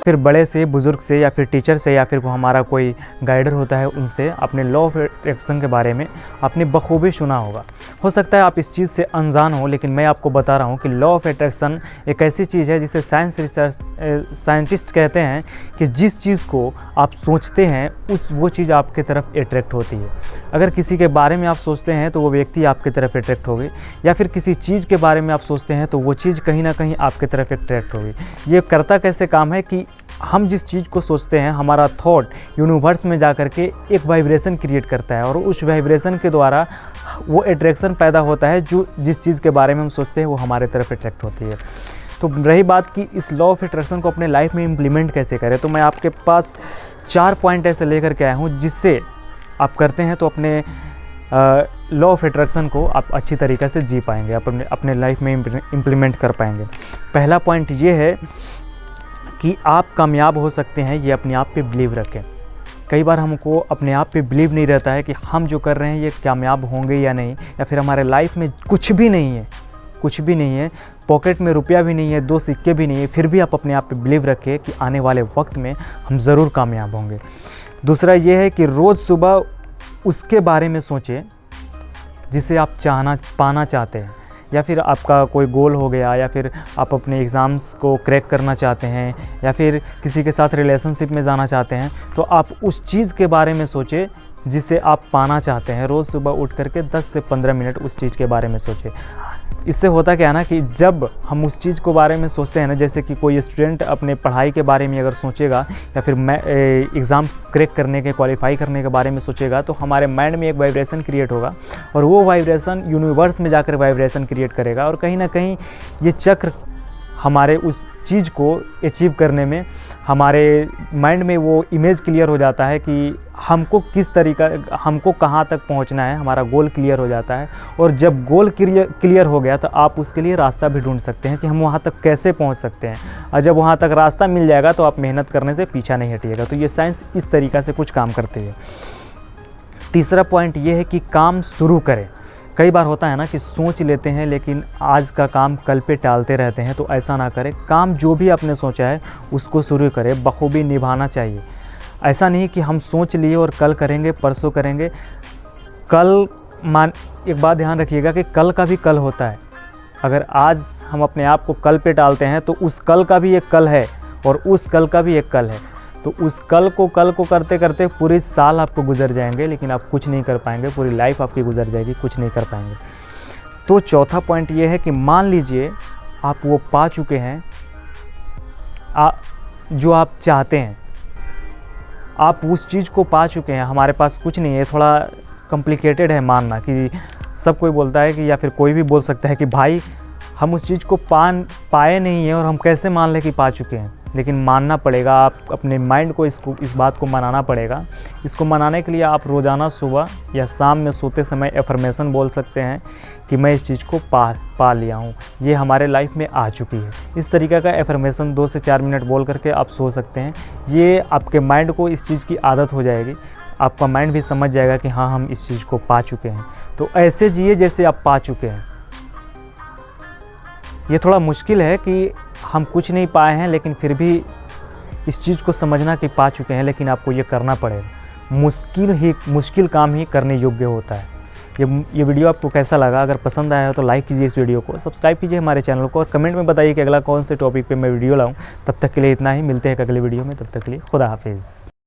फिर बड़े से, बुज़ुर्ग से या फिर टीचर से या फिर हमारा कोई गाइडर होता है उनसे अपने लॉ ऑफ अट्रैक्शन के बारे में आपने बखूबी सुना होगा। हो सकता है आप इस चीज़ से अनजान हो, लेकिन मैं आपको बता रहा हूँ कि लॉ ऑफ अट्रैक्शन एक ऐसी चीज़ है जिसे साइंटिस्ट कहते हैं कि जिस चीज़ को आप सोचते हैं वो चीज़ आपके तरफ अट्रैक्ट होती है। अगर किसी के बारे में आप सोचते हैं तो वो व्यक्ति आपकी तरफ अट्रैक्ट होगी, या फिर किसी चीज़ के बारे में आप सोचते हैं तो वो चीज़ कहीं ना कहीं आपकी तरफ अट्रैक्ट होगी। ये करता कैसे काम है कि हम जिस चीज़ को सोचते हैं, हमारा थॉट यूनिवर्स में जा कर के एक वाइब्रेशन क्रिएट करता है और उस वाइब्रेशन के द्वारा वो अट्रैक्शन पैदा होता है। जो जिस चीज़ के बारे में हम सोचते हैं वो हमारे तरफ अट्रैक्ट होती है। तो रही बात कि इस लॉ ऑफ अट्रैक्शन को अपने लाइफ में इम्प्लीमेंट कैसे करें, तो मैं आपके पास 4 पॉइंट ऐसे लेकर के आया हूँ जिससे आप करते हैं तो अपने लॉ ऑफ अट्रैक्शन को आप अच्छी तरीक़े से जी पाएंगे, आप अपने लाइफ में इम्प्लीमेंट कर पाएंगे। पहला पॉइंट ये है कि आप कामयाब हो सकते हैं, ये अपने आप पे बिलीव रखें। कई बार हमको अपने आप पे बिलीव नहीं रहता है कि हम जो कर रहे हैं ये कामयाब होंगे या नहीं, या फिर हमारे लाइफ में कुछ भी नहीं है, पॉकेट में रुपया भी नहीं है, 2 सिक्के भी नहीं है, फिर भी आप अपने आप पे बिलीव रखें कि आने वाले वक्त में हम ज़रूर कामयाब होंगे। दूसरा ये है कि रोज़ सुबह उसके बारे में सोचें जिसे आप पाना चाहते हैं, या फिर आपका कोई गोल हो गया, या फिर आप अपने एग्ज़ाम्स को क्रैक करना चाहते हैं, या फिर किसी के साथ रिलेशनशिप में जाना चाहते हैं, तो आप उस चीज़ के बारे में सोचें जिसे आप पाना चाहते हैं। रोज़ सुबह उठ करके 10 से 15 मिनट उस चीज़ के बारे में सोचें। इससे होता क्या है ना कि जब हम उस चीज़ को बारे में सोचते हैं ना, जैसे कि कोई स्टूडेंट अपने पढ़ाई के बारे में अगर सोचेगा, या फिर एग्ज़ाम क्रैक करने के, क्वालिफाई करने के बारे में सोचेगा, तो हमारे माइंड में एक वाइब्रेशन क्रिएट होगा और वो वाइब्रेशन यूनिवर्स में जाकर वाइब्रेशन क्रिएट करेगा, और कहीं ना कहीं ये चक्र हमारे उस चीज़ को अचीव करने में हमारे माइंड में वो इमेज क्लियर हो जाता है कि हमको कहाँ तक पहुँचना है, हमारा गोल क्लियर हो जाता है। और जब गोल क्लियर हो गया तो आप उसके लिए रास्ता भी ढूंढ सकते हैं कि हम वहाँ तक कैसे पहुँच सकते हैं, और जब वहाँ तक रास्ता मिल जाएगा तो आप मेहनत करने से पीछा नहीं हटिएगा। तो ये साइंस इस तरीक़ा से कुछ काम करती है। तीसरा पॉइंट ये है कि काम शुरू करें। कई बार होता है ना कि सोच लेते हैं लेकिन आज का काम कल पे टालते रहते हैं, तो ऐसा ना करें। काम जो भी आपने सोचा है उसको शुरू करें, बखूबी निभाना चाहिए। ऐसा नहीं कि हम सोच लिए और कल करेंगे, परसों करेंगे। एक बात ध्यान रखिएगा कि कल का भी कल होता है। अगर आज हम अपने आप को कल पे टालते हैं तो उस कल का भी एक कल है और उस कल का भी एक कल है। तो उस कल को करते करते पूरे साल आपको गुजर जाएंगे, लेकिन आप कुछ नहीं कर पाएंगे, पूरी लाइफ आपकी गुजर जाएगी, कुछ नहीं कर पाएंगे। तो चौथा पॉइंट ये है कि मान लीजिए आप वो पा चुके हैं जो आप चाहते हैं, आप उस चीज़ को पा चुके हैं, हमारे पास कुछ नहीं है। थोड़ा कॉम्प्लिकेटेड है मानना कि सब कोई बोलता है कि, या फिर कोई भी बोल सकता है कि भाई हम उस चीज़ को पाए नहीं हैं और हम कैसे मान लें कि पा चुके हैं। लेकिन मानना पड़ेगा, आप अपने माइंड को इस बात को मनाना पड़ेगा। इसको मनाने के लिए आप रोज़ाना सुबह या शाम में सोते समय एफर्मेशन बोल सकते हैं कि मैं इस चीज़ को पा लिया हूँ, ये हमारे लाइफ में आ चुकी है। इस तरीक़े का एफर्मेशन 2 से 4 मिनट बोल करके आप सो सकते हैं। ये आपके माइंड को इस चीज़ की आदत हो जाएगी, आपका माइंड भी समझ जाएगा कि हाँ हम इस चीज़ को पा चुके हैं। तो ऐसे जिए जैसे आप पा चुके हैं। ये थोड़ा मुश्किल है कि हम कुछ नहीं पाए हैं लेकिन फिर भी इस चीज़ को समझना कि पा चुके हैं, लेकिन आपको ये करना पड़ेगा। मुश्किल काम ही करने योग्य होता है। ये वीडियो आपको कैसा लगा? अगर पसंद आया हो तो लाइक कीजिए इस वीडियो को, सब्सक्राइब कीजिए हमारे चैनल को, और कमेंट में बताइए कि अगला कौन से टॉपिक पे मैं वीडियो लाऊं। तब तक के लिए इतना ही, मिलते हैं अगले वीडियो में। तब तक के लिए खुदा हाफिज़।